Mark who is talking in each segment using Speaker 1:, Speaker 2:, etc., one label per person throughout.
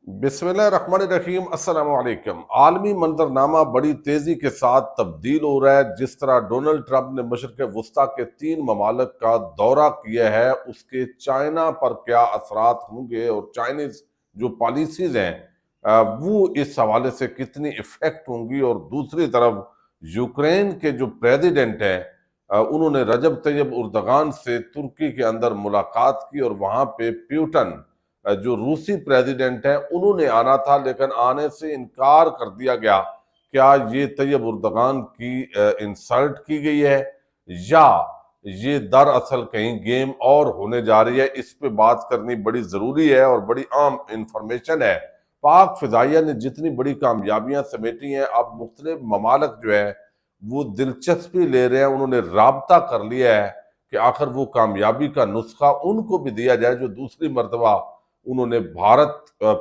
Speaker 1: بسم اللہ الرحمن الرحیم۔ السلام علیکم۔ عالمی منظرنامہ بڑی تیزی کے ساتھ تبدیل ہو رہا ہے۔ جس طرح ڈونلڈ ٹرمپ نے مشرق وسطیٰ کے 3 ممالک کا دورہ کیا ہے، اس کے چائنا پر کیا اثرات ہوں گے اور چائنیز جو پالیسیز ہیں وہ اس حوالے سے کتنی افیکٹ ہوں گی، اور دوسری طرف یوکرین کے جو پریزیڈنٹ ہیں انہوں نے رجب طیب اردغان سے ترکی کے اندر ملاقات کی، اور وہاں پہ پیوٹن جو روسی پریزیڈنٹ ہیں انہوں نے آنا تھا، لیکن آنے سے انکار کر دیا گیا۔ کیا یہ طیب اردغان کی انسلٹ کی گئی ہے، یا یہ دراصل کہیں گیم اور ہونے جا رہی ہے؟ اس پہ بات کرنی بڑی ضروری ہے اور بڑی عام انفارمیشن ہے۔ پاک فضائیہ نے جتنی بڑی کامیابیاں سمیٹی ہیں، اب مختلف ممالک جو ہے وہ دلچسپی لے رہے ہیں، انہوں نے رابطہ کر لیا ہے کہ آخر وہ کامیابی کا نسخہ ان کو بھی دیا جائے جو دوسری مرتبہ انہوں نے بھارت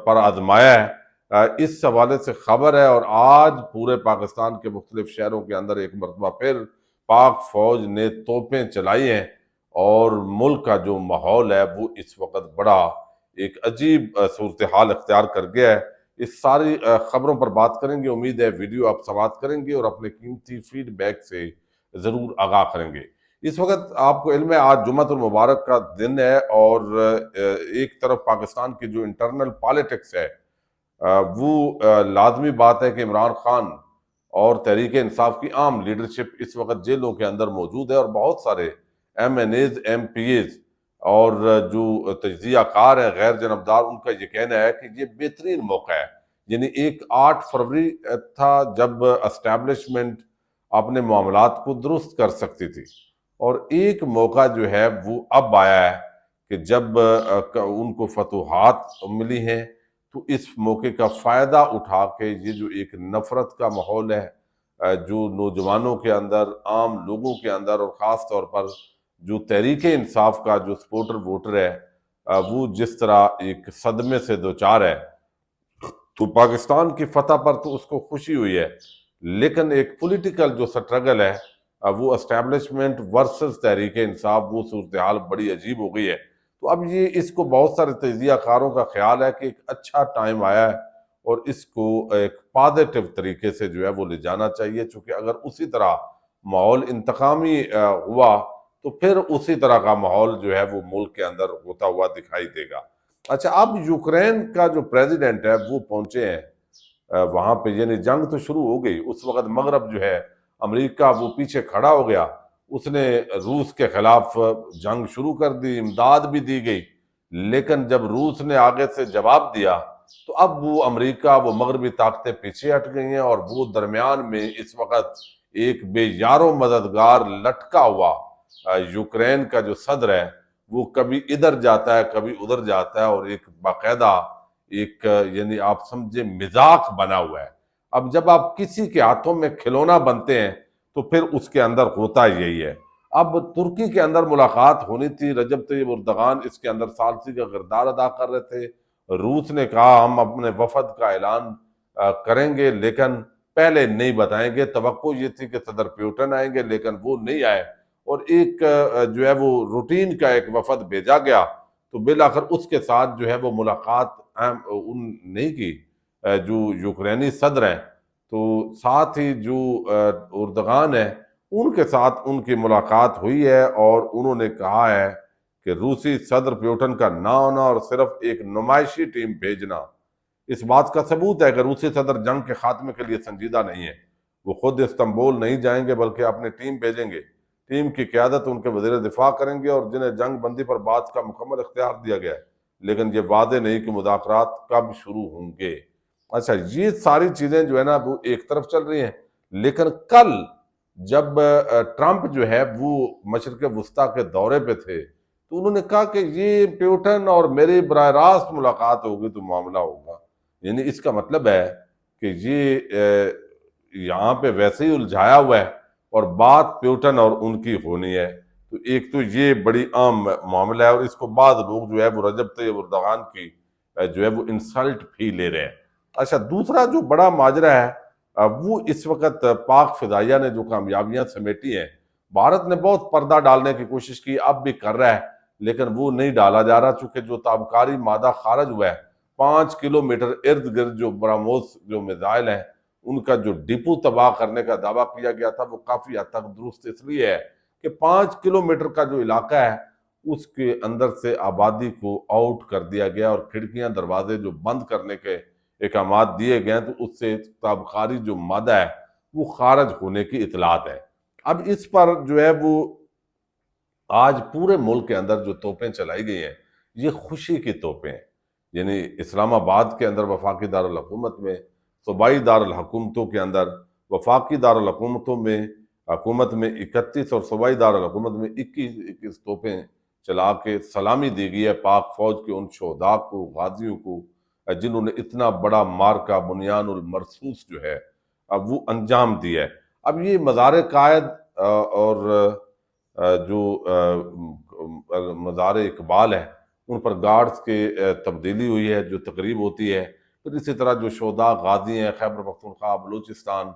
Speaker 1: پر آزمایا ہے۔ اس حوالے سے خبر ہے، اور آج پورے پاکستان کے مختلف شہروں کے اندر ایک مرتبہ پھر پاک فوج نے توپیں چلائی ہیں، اور ملک کا جو ماحول ہے وہ اس وقت بڑا ایک عجیب صورتحال اختیار کر گیا ہے۔ اس ساری خبروں پر بات کریں گے، امید ہے ویڈیو آپ سماعت کریں گے اور اپنے قیمتی فیڈ بیک سے ضرور آگاہ کریں گے۔ اس وقت آپ کو علم ہے آج جمعۃ المبارک کا دن ہے، اور ایک طرف پاکستان کی جو انٹرنل پالیٹکس ہے وہ لازمی بات ہے کہ عمران خان اور تحریک انصاف کی عام لیڈرشپ اس وقت جیلوں کے اندر موجود ہے، اور بہت سارے MNEs, MPs اور جو تجزیہ کار ہیں غیر جانبدار، ان کا یہ کہنا ہے کہ یہ بہترین موقع ہے۔ یعنی ایک 8 فروری تھا جب اسٹیبلشمنٹ اپنے معاملات کو درست کر سکتی تھی، اور ایک موقع جو ہے وہ اب آیا ہے کہ جب ان کو فتوحات ملی ہیں، تو اس موقع کا فائدہ اٹھا کے یہ جو ایک نفرت کا ماحول ہے جو نوجوانوں کے اندر، عام لوگوں کے اندر، اور خاص طور پر جو تحریک انصاف کا جو سپورٹر ووٹر ہے وہ جس طرح ایک صدمے سے دوچار ہے، تو پاکستان کی فتح پر تو اس کو خوشی ہوئی ہے، لیکن ایک پولیٹیکل جو سٹرگل ہے وہ اسٹیبلشمنٹ ورسز تحریک انصاف، وہ صورتحال بڑی عجیب ہو گئی ہے۔ تو اب یہ اس کو بہت سارے تجزیہ کاروں کا خیال ہے کہ ایک اچھا ٹائم آیا ہے، اور اس کو ایک پازیٹیو طریقے سے جو ہے وہ لے جانا چاہیے، چونکہ اگر اسی طرح ماحول انتقامی ہوا تو پھر اسی طرح کا ماحول جو ہے وہ ملک کے اندر ہوتا ہوا دکھائی دے گا۔ اچھا، اب یوکرین کا جو پریزیڈنٹ ہے وہ پہنچے ہیں وہاں پہ، یعنی جنگ تو شروع ہو گئی۔ اس وقت مغرب جو ہے، امریکہ، وہ پیچھے کھڑا ہو گیا، اس نے روس کے خلاف جنگ شروع کر دی، امداد بھی دی گئی، لیکن جب روس نے آگے سے جواب دیا تو اب وہ امریکہ، وہ مغربی طاقتیں پیچھے ہٹ گئی ہیں، اور وہ درمیان میں اس وقت ایک بے یار و مددگار لٹکا ہوا یوکرین کا جو صدر ہے وہ کبھی ادھر جاتا ہے کبھی ادھر جاتا ہے، اور ایک باقاعدہ ایک یعنی آپ سمجھے مذاق بنا ہوا ہے۔ اب جب آپ کسی کے ہاتھوں میں کھلونا بنتے ہیں تو پھر اس کے اندر ہوتا یہی ہے۔ اب ترکی کے اندر ملاقات ہونی تھی، رجب طیب اردغان اس کے اندر ثالثی کا کردار ادا کر رہے تھے۔ روس نے کہا ہم اپنے وفد کا اعلان کریں گے، لیکن پہلے نہیں بتائیں گے۔ توقع یہ تھی کہ صدر پیوٹن آئیں گے، لیکن وہ نہیں آئے، اور ایک جو ہے وہ روٹین کا ایک وفد بھیجا گیا، تو بالآخر اس کے ساتھ جو ہے وہ ملاقات ان نہیں کی جو یوکرینی صدر ہیں، تو ساتھ ہی جو اردغان ہیں ان کے ساتھ ان کی ملاقات ہوئی ہے، اور انہوں نے کہا ہے کہ روسی صدر پیوٹن کا نہ ہونا اور صرف ایک نمائشی ٹیم بھیجنا اس بات کا ثبوت ہے کہ روسی صدر جنگ کے خاتمے کے لیے سنجیدہ نہیں ہے۔ وہ خود استنبول نہیں جائیں گے بلکہ اپنی ٹیم بھیجیں گے۔ ٹیم کی قیادت ان کے وزیر دفاع کریں گے، اور جنہیں جنگ بندی پر بات کا مکمل اختیار دیا گیا ہے، لیکن یہ واضح نہیں کہ مذاکرات کب شروع ہوں گے۔ اچھا، یہ ساری چیزیں جو ہے نا وہ ایک طرف چل رہی ہیں، لیکن کل جب ٹرمپ جو ہے وہ مشرق وسطیٰ کے دورے پہ تھے تو انہوں نے کہا کہ یہ پیوٹن اور میری براہ راست ملاقات ہوگی تو معاملہ ہوگا۔ یعنی اس کا مطلب ہے کہ یہ یہاں پہ ویسے ہی الجھایا ہوا ہے، اور بات پیوٹن اور ان کی ہونی ہے۔ تو ایک تو یہ بڑی عام معاملہ ہے، اور اس کو بعض لوگ جو ہے وہ رجب طیب اردغان کی جو ہے وہ انسلٹ بھی لے رہے ہیں۔ اچھا، دوسرا جو بڑا ماجرا ہے وہ اس وقت پاک فضائیہ نے جو کامیابیاں سمیٹی ہیں، بھارت نے بہت پردہ ڈالنے کی کوشش کی، اب بھی کر رہا ہے، لیکن وہ نہیں ڈالا جا رہا، چونکہ جو تابکاری مادہ خارج ہوا ہے 5 کلومیٹر ارد گرد جو براموس جو میزائل ہیں ان کا جو ڈپو تباہ کرنے کا دعویٰ کیا گیا تھا، وہ کافی حد تک درست اس لیے ہے کہ 5 کلومیٹر کا جو علاقہ ہے اس کے اندر سے آبادی کو آؤٹ کر دیا گیا، اور کھڑکیاں دروازے جو بند کرنے کے احکامات دیے گئے تو اس سے تابکاری جو مادہ ہے وہ خارج ہونے کی اطلاعات ہے۔ اب اس پر جو ہے وہ آج پورے ملک کے اندر جو توپیں چلائی گئی ہیں یہ خوشی کی توپیں ہیں، یعنی اسلام آباد کے اندر وفاقی دارالحکومت میں، صوبائی دارالحکومتوں کے اندر، وفاقی دارالحکومتوں میں حکومت میں 31 اور صوبائی دارالحکومت میں 21 توپیں چلا کے سلامی دی گئی ہے پاک فوج کے ان شہداء کو، غازیوں کو، جنہوں نے اتنا بڑا مارکہ بنیان المرصوص جو ہے اب وہ انجام دیا ہے۔ اب یہ مزار قائد اور جو مزار اقبال ہے ان پر گارڈز کے تبدیلی ہوئی ہے، جو تقریب ہوتی ہے، پھر اسی طرح جو شہداء غازی ہیں خیبر پختونخوا، بلوچستان،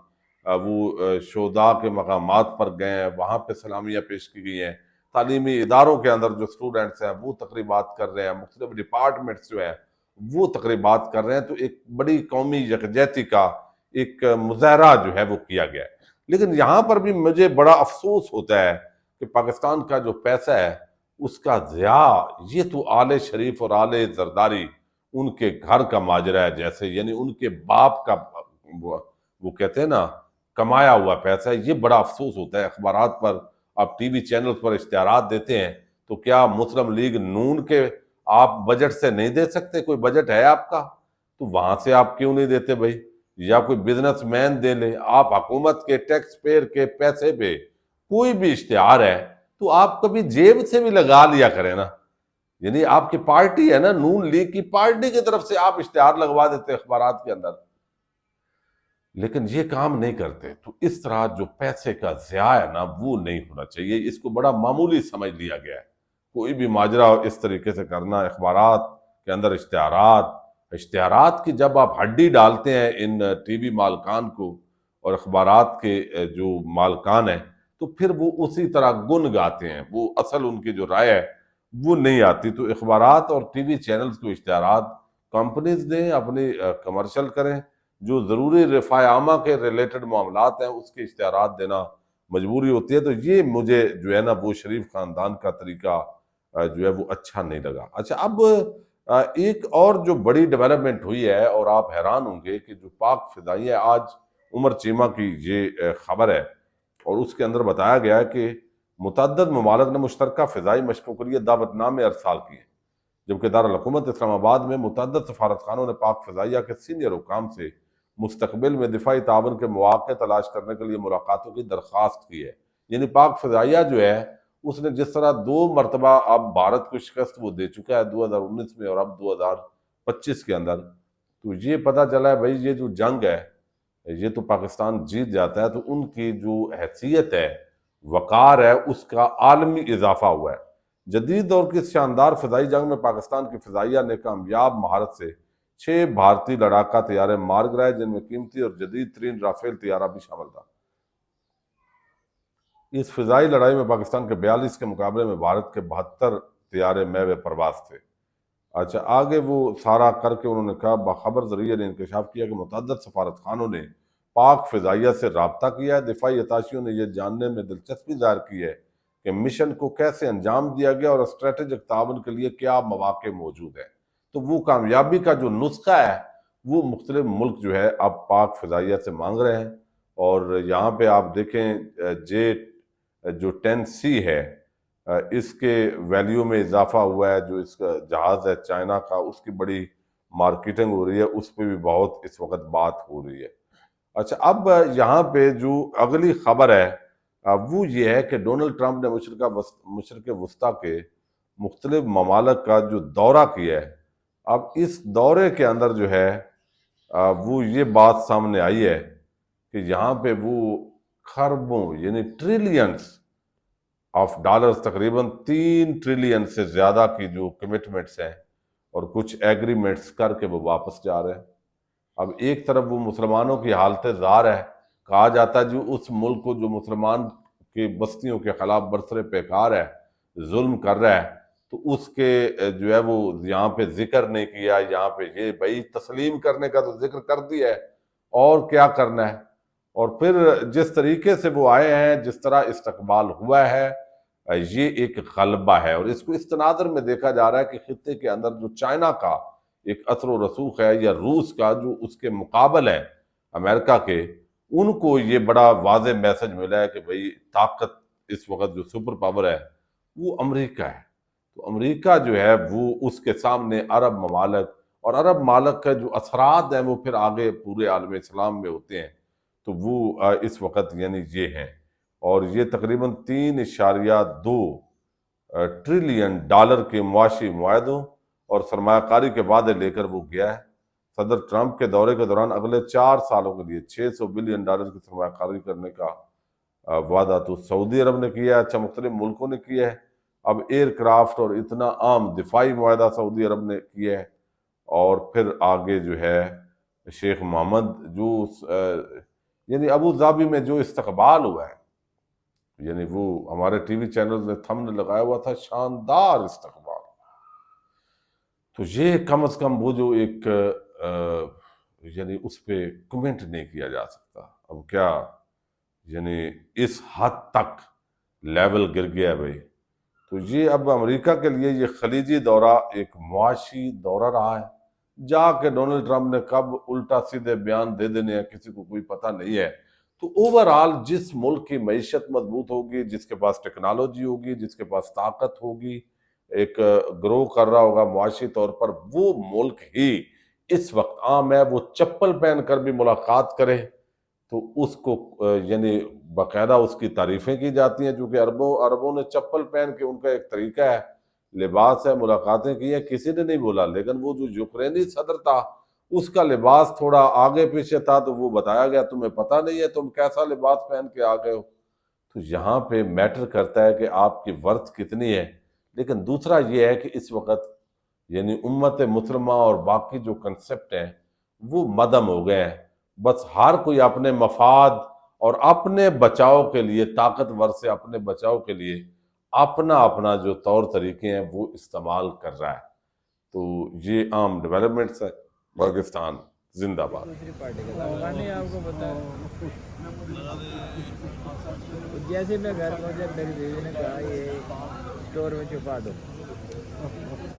Speaker 1: وہ شہداء کے مقامات پر گئے ہیں، وہاں پہ سلامیاں پیش کی گئی ہیں، تعلیمی اداروں کے اندر جو اسٹوڈنٹس ہیں وہ تقریبات کر رہے ہیں، مختلف ڈپارٹمنٹس جو ہیں وہ تقریبات کر رہے ہیں، تو ایک بڑی قومی یکجہتی کا ایک مظاہرہ جو ہے وہ کیا گیا ہے۔ لیکن یہاں پر بھی مجھے بڑا افسوس ہوتا ہے کہ پاکستان کا جو پیسہ ہے اس کا ضیاع، یہ تو آل شریف اور آل زرداری ان کے گھر کا ماجرا ہے، جیسے یعنی ان کے باپ کا وہ کہتے ہیں نا کمایا ہوا پیسہ ہے۔ یہ بڑا افسوس ہوتا ہے، اخبارات پر آپ ٹی وی چینلز پر اشتہارات دیتے ہیں تو کیا مسلم لیگ نون کے آپ بجٹ سے نہیں دے سکتے؟ کوئی بجٹ ہے آپ کا تو وہاں سے آپ کیوں نہیں دیتے بھائی؟ یا کوئی بزنس مین دے لے، آپ حکومت کے ٹیکس پیئر کے پیسے پہ کوئی بھی اشتہار ہے تو آپ کبھی جیب سے بھی لگا لیا کریں نا، یعنی آپ کی پارٹی ہے نا، نون لیگ کی پارٹی کی طرف سے آپ اشتہار لگوا دیتے اخبارات کے اندر، لیکن یہ کام نہیں کرتے۔ تو اس طرح جو پیسے کا ضیاع ہے نا وہ نہیں ہونا چاہیے، اس کو بڑا معمولی سمجھ لیا گیا ہے۔ کوئی بھی ماجرا اس طریقے سے کرنا، اخبارات کے اندر اشتہارات کی جب آپ ہڈی ڈالتے ہیں ان ٹی وی مالکان کو اور اخبارات کے جو مالکان ہیں تو پھر وہ اسی طرح گن گاتے ہیں، وہ اصل ان کی جو رائے ہے وہ نہیں آتی۔ تو اخبارات اور ٹی وی چینلز کو اشتہارات کمپنیز دیں، اپنی کمرشل کریں، جو ضروری رفاہ عامہ کے ریلیٹڈ معاملات ہیں اس کے اشتہارات دینا مجبوری ہوتی ہے۔ تو یہ مجھے جو ہے نا وہ شریف خاندان کا طریقہ جو ہے وہ اچھا نہیں لگا۔ اچھا، اب ایک اور جو بڑی ڈیولپمنٹ ہوئی ہے اور آپ حیران ہوں گے کہ جو پاک فضائیہ، آج عمر چیمہ کی یہ خبر ہے اور اس کے اندر بتایا گیا ہے کہ متعدد ممالک نے مشترکہ فضائی مشقوں کے لیے دعوت نامے ارسال کیے، جبکہ دارالحکومت اسلام آباد میں متعدد سفارتخانوں نے پاک فضائیہ کے سینئر حکام سے مستقبل میں دفاعی تعاون کے مواقع تلاش کرنے کے لیے ملاقاتوں کی درخواست کی ہے۔ یعنی پاک فضائیہ جو ہے اس نے جس طرح 2 مرتبہ اب بھارت کو شکست وہ دے چکا ہے، 2019 میں اور اب 2025 کے اندر، تو یہ پتہ چلا ہے بھائی یہ جو جنگ ہے یہ تو پاکستان جیت جاتا ہے تو ان کی جو حیثیت ہے، وقار ہے، اس کا عالمی اضافہ ہوا ہے۔ جدید دور کی اس شاندار فضائی جنگ میں پاکستان کی فضائیہ نے کامیاب مہارت سے 6 بھارتی لڑاکا طیارے مار گرائے، جن میں قیمتی اور جدید ترین رافیل طیارہ بھی شامل تھا۔ اس فضائی لڑائی میں پاکستان کے 42 کے مقابلے میں بھارت کے 72 طیارے میوے پرواز تھے۔ اچھا، آگے وہ سارا کر کے انہوں نے کہا باخبر ذریعے نے انکشاف کیا کہ متعدد سفارتخانوں نے پاک فضائیہ سے رابطہ کیا ہے۔ دفاعی اتاشیوں نے یہ جاننے میں دلچسپی ظاہر کی ہے کہ مشن کو کیسے انجام دیا گیا اور اسٹریٹجک تعاون کے لیے کیا مواقع موجود ہیں۔ تو وہ کامیابی کا جو نسخہ ہے وہ مختلف ملک جو ہے اب پاک فضائیہ سے مانگ رہے ہیں، اور یہاں پہ آپ دیکھیں جو 10C ہے اس کے ویلیو میں اضافہ ہوا ہے، جو اس کا جہاز ہے چائنا کا، اس کی بڑی مارکیٹنگ ہو رہی ہے، اس پہ بھی بہت اس وقت بات ہو رہی ہے۔ اچھا، اب یہاں پہ جو اگلی خبر ہے وہ یہ ہے کہ ڈونلڈ ٹرمپ نے مشرق وسطیٰ کے مختلف ممالک کا جو دورہ کیا ہے، اب اس دورے کے اندر جو ہے وہ یہ بات سامنے آئی ہے کہ یہاں پہ وہ خربوں یعنی ٹریلینز آف ڈالرز، تقریباً 3 ٹریلین سے زیادہ کی جو کمٹمنٹس ہیں اور کچھ ایگریمنٹس کر کے وہ واپس جا رہے ہیں۔ اب ایک طرف وہ مسلمانوں کی حالت زار ہے، کہا جاتا ہے جو اس ملک کو جو مسلمان کی بستیوں کے خلاف برسر پیکار ہے، ظلم کر رہا ہے، تو اس کے جو ہے وہ یہاں پہ ذکر نہیں کیا، یہاں پہ یہ بھائی تسلیم کرنے کا تو ذکر کر دیا ہے، اور کیا کرنا ہے۔ اور پھر جس طریقے سے وہ آئے ہیں، جس طرح استقبال ہوا ہے، یہ ایک غلبہ ہے، اور اس کو اس تناظر میں دیکھا جا رہا ہے کہ خطے کے اندر جو چائنا کا ایک اثر و رسوخ ہے، یا روس کا جو اس کے مقابل ہے امریکہ کے، ان کو یہ بڑا واضح میسج ملا ہے کہ بھئی طاقت اس وقت جو سپر پاور ہے وہ امریکہ ہے۔ تو امریکہ جو ہے وہ اس کے سامنے عرب ممالک، اور عرب ممالک کا جو اثرات ہیں وہ پھر آگے پورے عالم اسلام میں ہوتے ہیں، تو وہ اس وقت یعنی یہ ہیں۔ اور یہ تقریباً 3.2 ٹریلین ڈالر کے معاشی معاہدوں اور سرمایہ کاری کے وعدے لے کر وہ گیا ہے۔ صدر ٹرمپ کے دورے کے دوران اگلے 4 سالوں کے لیے $600 بلین کی سرمایہ کاری کرنے کا وعدہ تو سعودی عرب نے کیا ہے، اچھا مختلف ملکوں نے کیا ہے۔ اب ایئر کرافٹ اور اتنا عام دفاعی معاہدہ سعودی عرب نے کیا ہے، اور پھر آگے جو ہے شیخ محمد جو یعنی ابو ظبی میں جو استقبال ہوا ہے، یعنی وہ ہمارے ٹی وی چینل نے تھمبنیل لگایا ہوا تھا شاندار استقبال، تو یہ کم از کم وہ جو ایک یعنی اس پہ کمنٹ نہیں کیا جا سکتا۔ اب کیا یعنی اس حد تک لیول گر گیا ہے بھائی۔ تو یہ اب امریکہ کے لیے یہ خلیجی دورہ ایک معاشی دورہ رہا ہے، جا کے ڈونلڈ ٹرمپ نے کب الٹا سیدھے بیان دے دینے ہیں کسی کو کوئی پتہ نہیں ہے۔ تو اوورآل جس ملک کی معیشت مضبوط ہوگی، جس کے پاس ٹیکنالوجی ہوگی، جس کے پاس طاقت ہوگی، ایک گرو کر رہا ہوگا معاشی طور پر، وہ ملک ہی اس وقت عام ہے وہ چپل پہن کر بھی ملاقات کرے تو اس کو یعنی باقاعدہ اس کی تعریفیں کی جاتی ہیں، چونکہ عربوں نے چپل پہن کے ان کا ایک طریقہ ہے، لباس ہے، ملاقاتیں کی ہیں، کسی نے نہیں بولا۔ لیکن وہ جو یوکرینی صدر تھا اس کا لباس تھوڑا آگے پیچھے تھا، تو وہ بتایا گیا تمہیں پتہ نہیں ہے تم کیسا لباس پہن کے آ گئے ہو۔ تو یہاں پہ میٹر کرتا ہے کہ آپ کی ورث کتنی ہے۔ لیکن دوسرا یہ ہے کہ اس وقت یعنی امت مسلمہ اور باقی جو کنسپٹ ہیں وہ مدم ہو گئے ہیں، بس ہر کوئی اپنے مفاد اور اپنے بچاؤ کے لیے، طاقتور سے اپنے بچاؤ کے لیے اپنا جو طور طریقے ہیں وہ استعمال کر رہا ہے۔ تو یہ عام ڈیولپمنٹس ہے۔ پاکستان زندہ باد۔
Speaker 2: دوسری پارٹی کا ہوگا نہیں آپ کو پتا ہے۔ جیسے میں گھر پہنچا میری بیوی نے کہا یہ اسٹور میں چھپا دو۔